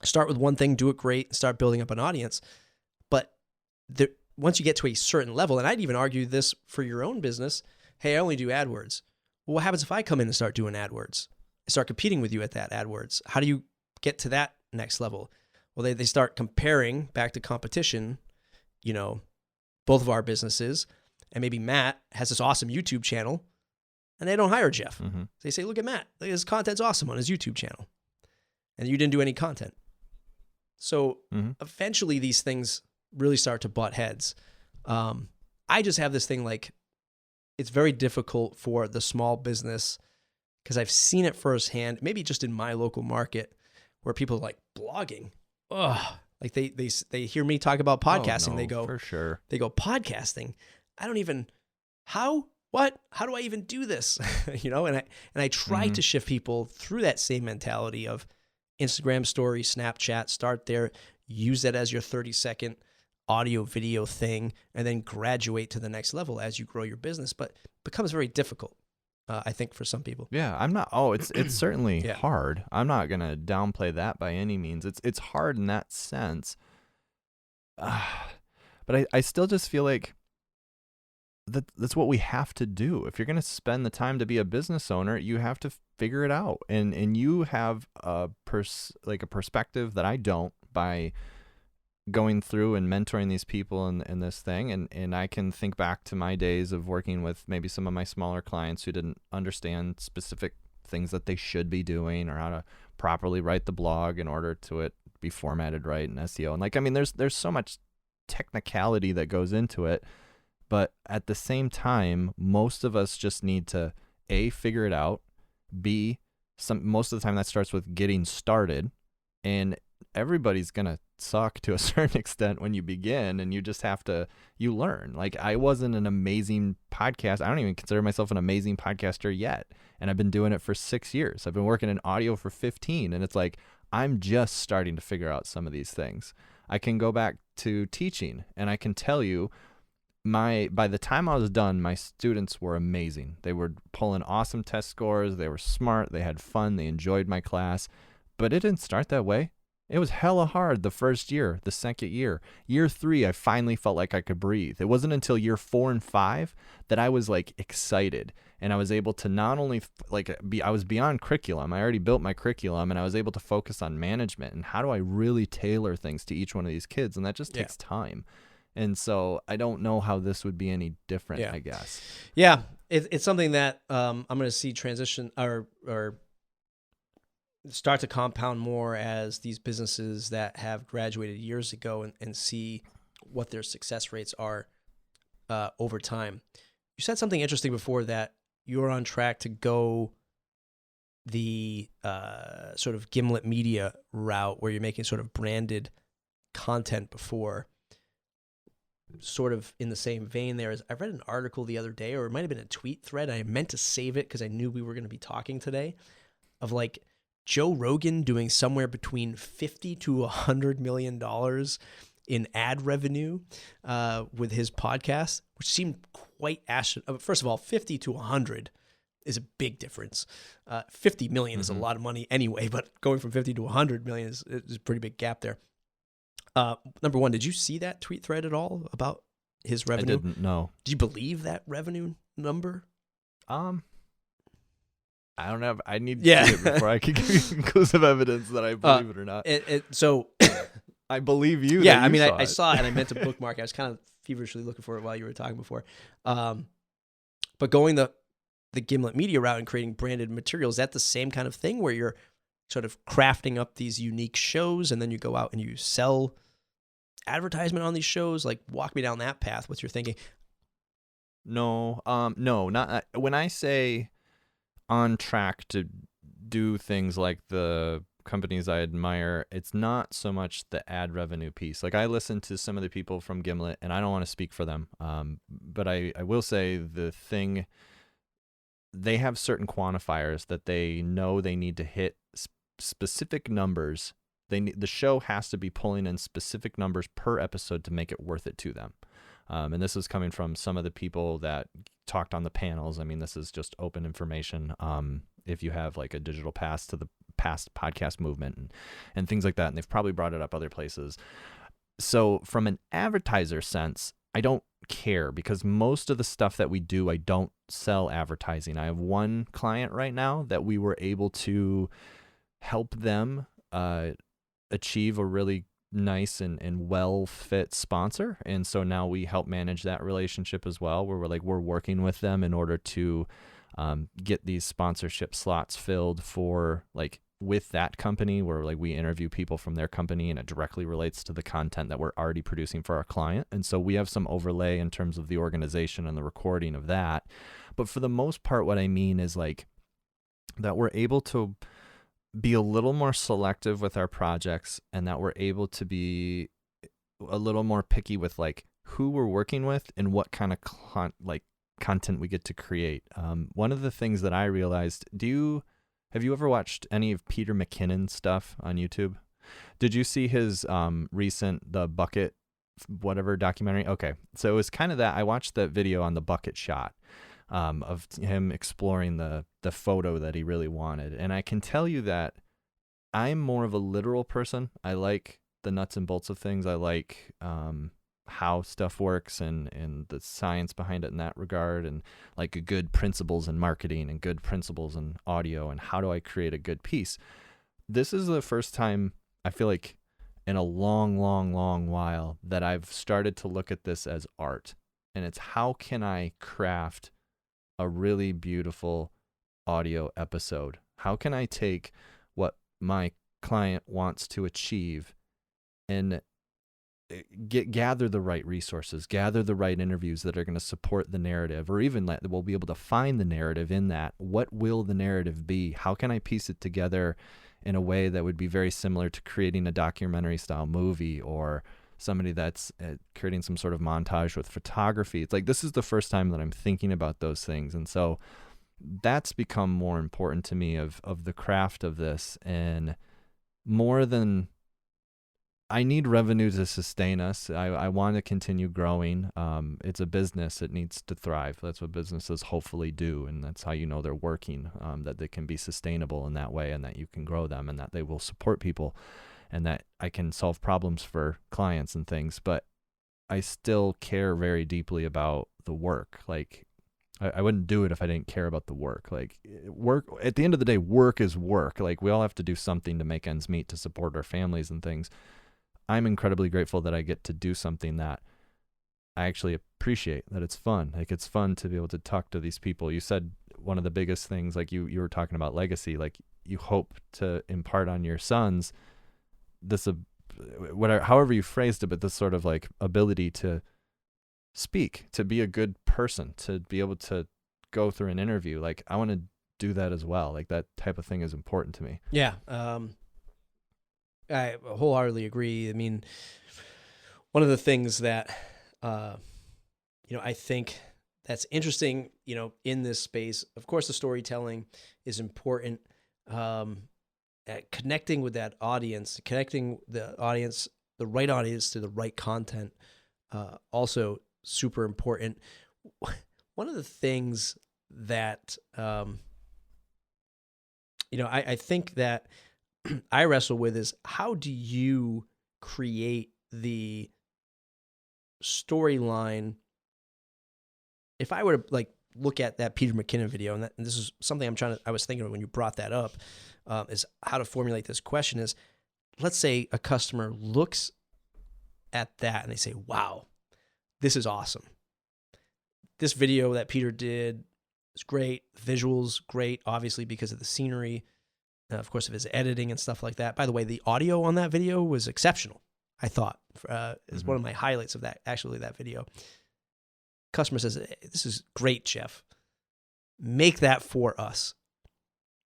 Start with one thing, do it great, start building up an audience. But once you get to a certain level, and I'd even argue this for your own business, hey, I only do AdWords. Well, what happens if I come in and start doing AdWords? I start competing with you at that AdWords. How do you get to that next level? Well, they start comparing back to competition, both of our businesses. And maybe Matt has this awesome YouTube channel and they don't hire Jeff. Mm-hmm. They say, look at Matt. His content's awesome on his YouTube channel. And you didn't do any content. So eventually these things really start to butt heads. I just have this thing like, it's very difficult for the small business because I've seen it firsthand, maybe just in my local market where people are like blogging. Ugh. Like they hear me talk about podcasting.
Oh, no,
they go,
for sure.
They go, podcasting. I don't even, how do I even do this? And I try to shift people through that same mentality of Instagram story, Snapchat, start there, use that as your 30-second audio video thing, and then graduate to the next level as you grow your business. But it becomes very difficult, I think, for some people.
Yeah, it's certainly hard. I'm not going to downplay that by any means. It's hard in that sense. But I still just feel like that's what we have to do. If you're going to spend the time to be a business owner, you have to figure it out. And you have a perspective that I don't by going through and mentoring these people in this thing. And I can think back to my days of working with maybe some of my smaller clients who didn't understand specific things that they should be doing or how to properly write the blog in order to it be formatted right and SEO. And there's so much technicality that goes into it. But at the same time, most of us just need to A, figure it out, B, most of the time that starts with getting started, and everybody's going to suck to a certain extent when you begin, and you just have to, you learn. Like, I wasn't an amazing podcast. I don't even consider myself an amazing podcaster yet, and I've been doing it for 6 years. I've been working in audio for 15, and it's like, I'm just starting to figure out some of these things. I can go back to teaching, and I can tell you, by the time I was done, my students were amazing. They were pulling awesome test scores. They were smart. They had fun. They enjoyed my class. But it didn't start that way. It was hella hard the first year, the second year. Year 3, I finally felt like I could breathe. It wasn't until year 4 and 5 that I was like excited. And I was able to not only I was beyond curriculum. I already built my curriculum, and I was able to focus on management and how do I really tailor things to each one of these kids. And that just takes time. And so I don't know how this would be any different, I guess.
Yeah. It's something that I'm going to see transition or start to compound more as these businesses that have graduated years ago and see what their success rates are over time. You said something interesting before, that you're on track to go the sort of Gimlet Media route where you're making sort of branded content before. Sort of in the same vein there, I read an article the other day, or it might have been a tweet thread. I meant to save it because I knew we were going to be talking today, of like Joe Rogan doing somewhere between $50 to $100 million in ad revenue with his podcast, which seemed quite astronomical. First of all, 50 to 100 is a big difference. 50 million is a lot of money anyway, but going from 50 to 100 million is a pretty big gap there. Number one, did you see that tweet thread at all about his revenue?
I didn't know.
Do you believe that revenue number?
I don't have. I need to see it before I can give you conclusive evidence that I believe it or not.
So
I believe you.
Yeah, I mean, I saw it and I meant to bookmark it. I was kind of feverishly looking for it while you were talking before. But going the Gimlet Media route and creating branded materials, is that the same kind of thing where you're sort of crafting up these unique shows and then you go out and you sell advertisement on these shows? Like, walk me down that path. What's your thinking?
No, not when I say on track to do things like the companies I admire, it's not so much the ad revenue piece. Like, I listen to some of the people from Gimlet, and I don't want to speak for them, but I will say they have certain quantifiers that they know they need to hit specific numbers. The show has to be pulling in specific numbers per episode to make it worth it to them. And this is coming from some of the people that talked on the panels. I mean, this is just open information. If you have like a digital pass to the past podcast movement and things like that, and they've probably brought it up other places. So from an advertiser sense, I don't care, because most of the stuff that we do, I don't sell advertising. I have one client right now that we were able to help them achieve a really nice and well fit sponsor, and so now we help manage that relationship as well, where we're working with them in order to get these sponsorship slots filled for with that company, where we interview people from their company and it directly relates to the content that we're already producing for our client. And so we have some overlay in terms of the organization and the recording of that. But for the most part, what I mean is that we're able to be a little more selective with our projects, and that we're able to be a little more picky with who we're working with and what kind of content we get to create. One of the things that I realized, have you ever watched any of Peter McKinnon's stuff on YouTube? Did you see his recent The Bucket whatever documentary? Okay, so it was kind of that. I watched that video on the bucket shot of him exploring the photo that he really wanted. And I can tell you that I'm more of a literal person. I like the nuts and bolts of things. I like how stuff works and the science behind it in that regard, and good principles in marketing and good principles in audio, and how do I create a good piece. This is the first time I feel like in a long while that I've started to look at this as art, and it's how can I craft a really beautiful audio episode? How can I take what my client wants to achieve and gather the right resources, gather the right interviews that are going to support the narrative, or even we'll be able to find the narrative in that. What will the narrative be? How can I piece it together in a way that would be very similar to creating a documentary style movie, or somebody that's creating some sort of montage with photography? It's this is the first time that I'm thinking about those things. And so that's become more important to me of the craft of this, and more than I need revenue to sustain us. I want to continue growing. It's a business. It needs to thrive. That's what businesses hopefully do. And that's how you know they're working, that they can be sustainable in that way, and that you can grow them, and that they will support people, and that I can solve problems for clients and things. But I still care very deeply about the work. I wouldn't do it if I didn't care about the work. Like work, at the end of the day, work is work. Like we all have to do something to make ends meet, to support our families and things. I'm incredibly grateful that I get to do something that I actually appreciate, that it's fun. Like it's fun to be able to talk to these people. You said one of the biggest things, like you were talking about legacy, like you hope to impart on your sons this, whatever, however you phrased it, but this sort of like ability to speak, to be a good person, to be able to go through an interview. Like I want to do that as well. Like that type of thing is important to me.
Yeah. I wholeheartedly agree. I mean, one of the things that, I think that's interesting, in this space, of course, the storytelling is important. Connecting with that audience, connecting the right audience to the right content, also super important. One of the things that, I think that I wrestle with is, how do you create the storyline? If I were to look at that Peter McKinnon video, and this is something I was thinking of when you brought that up, is how to formulate this question is, let's say a customer looks at that and they say, wow, this is awesome. This video that Peter did is great. Visuals, great, obviously because of the scenery, of course, of his editing and stuff like that. By the way, the audio on that video was exceptional, I thought. Is one of my highlights of that video. Customer says, this is great, Jeff. Make that for us.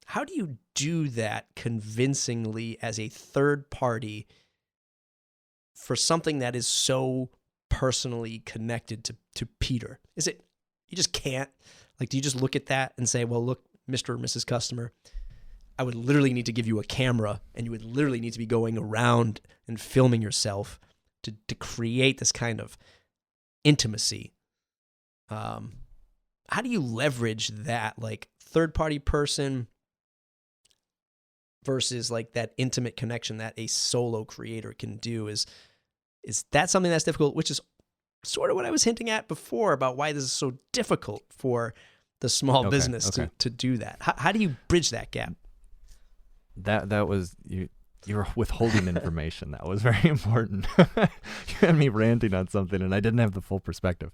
How do you do that convincingly as a third party for something that is so personally connected to Peter? Is it, you just can't? Do you just look at that and say, well, look, Mr. or Mrs. Customer, I would literally need to give you a camera, and you would literally need to be going around and filming yourself to create this kind of intimacy. How do you leverage that, third-party person versus that intimate connection that a solo creator can do? Is that something that's difficult, which is sort of what I was hinting at before about why this is so difficult for the small business to do that? How do you bridge that gap?
That was you were withholding information. That was very important. You had me ranting on something and I didn't have the full perspective.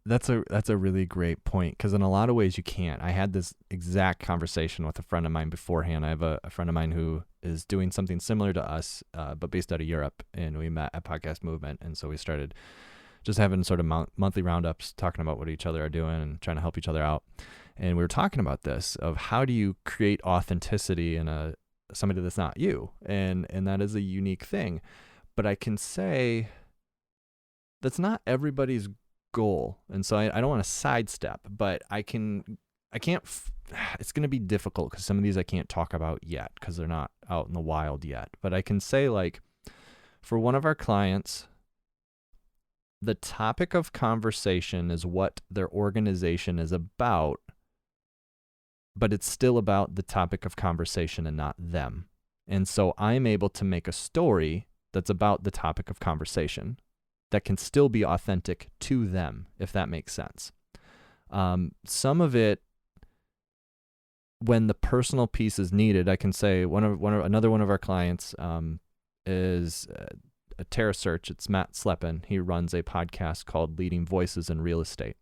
That's a really great point, because in a lot of ways you can't. I had this exact conversation with a friend of mine beforehand. I have a friend of mine who is doing something similar to us, but based out of Europe, and we met at Podcast Movement, and so we started just having sort of monthly roundups, talking about what each other are doing and trying to help each other out. And we were talking about this, of how do you create authenticity in somebody that's not you, and that is a unique thing. But I can say that's not everybody's goal, and so I don't want to sidestep, but I can't. It's going to be difficult because some of these I can't talk about yet because they're not out in the wild yet. But I can say, for one of our clients, the topic of conversation is what their organization is about, but it's still about the topic of conversation and not them. And so I'm able to make a story that's about the topic of conversation that can still be authentic to them, if that makes sense. Some of it, when the personal piece is needed, I can say another one of our clients is a Terra Search. It's Matt Sleppen. He runs a podcast called Leading Voices in Real Estate.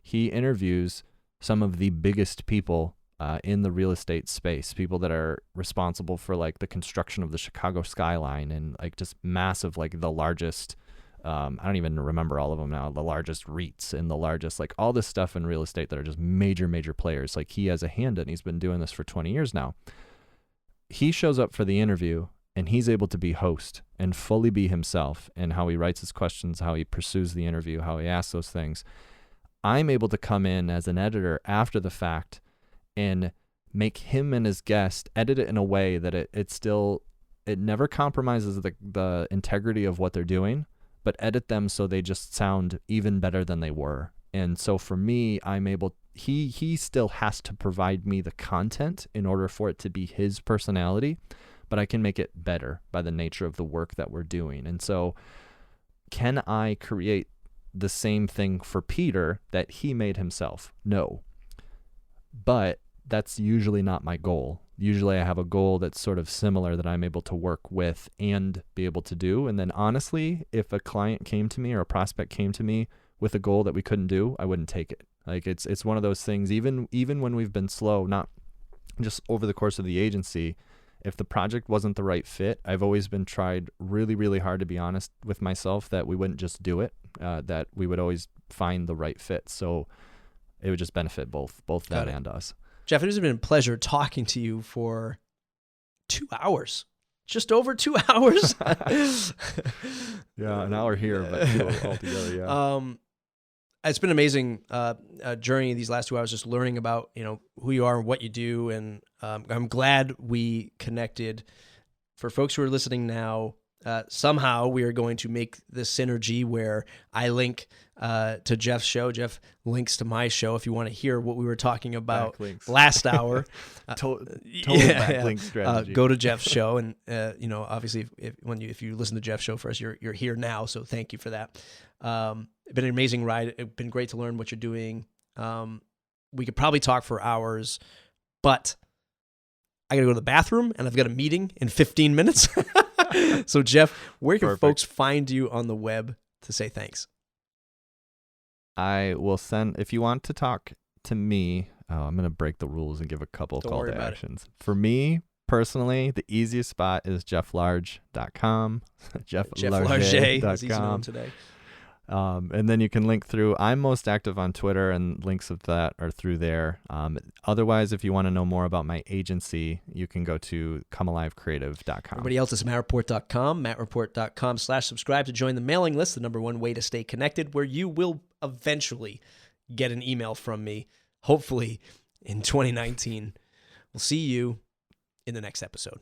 He interviews some of the biggest people in the real estate space, people that are responsible for the construction of the Chicago skyline and just massive, the largest, I don't even remember all of them now, the largest REITs and the largest, all this stuff in real estate that are just major, major players. He has a hand in, he's been doing this for 20 years now. He shows up for the interview and he's able to be host and fully be himself, and how he writes his questions, how he pursues the interview, how he asks those things. I'm able to come in as an editor after the fact and make him and his guest edit it in a way that it never compromises the integrity of what they're doing, but edit them so they just sound even better than they were. And so for me, I'm able, he still has to provide me the content in order for it to be his personality, but I can make it better by the nature of the work that we're doing. And so can I create the same thing for Peter that he made himself? No. But that's usually not my goal. Usually I have a goal that's sort of similar that I'm able to work with and be able to do. And then honestly, if a client came to me or a prospect came to me with a goal that we couldn't do, I wouldn't take it. Like it's one of those things, even when we've been slow, not just over the course of the agency, if the project wasn't the right fit, I've always been tried really, really hard to be honest with myself that we wouldn't just do it, that we would always find the right fit. So it would just benefit both them and us.
Jeff, it has been a pleasure talking to you for 2 hours. Just over 2 hours.
Yeah, an hour here, but 2 altogether, yeah.
It's been an amazing journey these last 2 hours, just learning about, who you are and what you do. And I'm glad we connected. For folks who are listening now, somehow we are going to make this synergy where I link to Jeff's show. Jeff links to my show if you want to hear what we were talking about last hour.
Total backlink strategy.
Go to Jeff's show, and obviously if you listen to Jeff's show first, you're here now. So thank you for that. It's been an amazing ride. It's been great to learn what you're doing. We could probably talk for hours, but I got to go to the bathroom, and I've got a meeting in 15 minutes. So Jeff, where can folks find you on the web to say thanks?
I will send, if you want to talk to me, I'm going to break the rules and give a couple of call to actions. For me personally, the easiest spot is jefflarge.com, jefflarge.com.
as he's known today.
And then you can link through. I'm most active on Twitter, and links of that are through there. Otherwise, if you want to know more about my agency, you can go to comealivecreative.com.
Everybody else is mattreport.com, mattreport.com/subscribe to join the mailing list, the number one way to stay connected, where you will eventually get an email from me, hopefully in 2019. We'll see you in the next episode.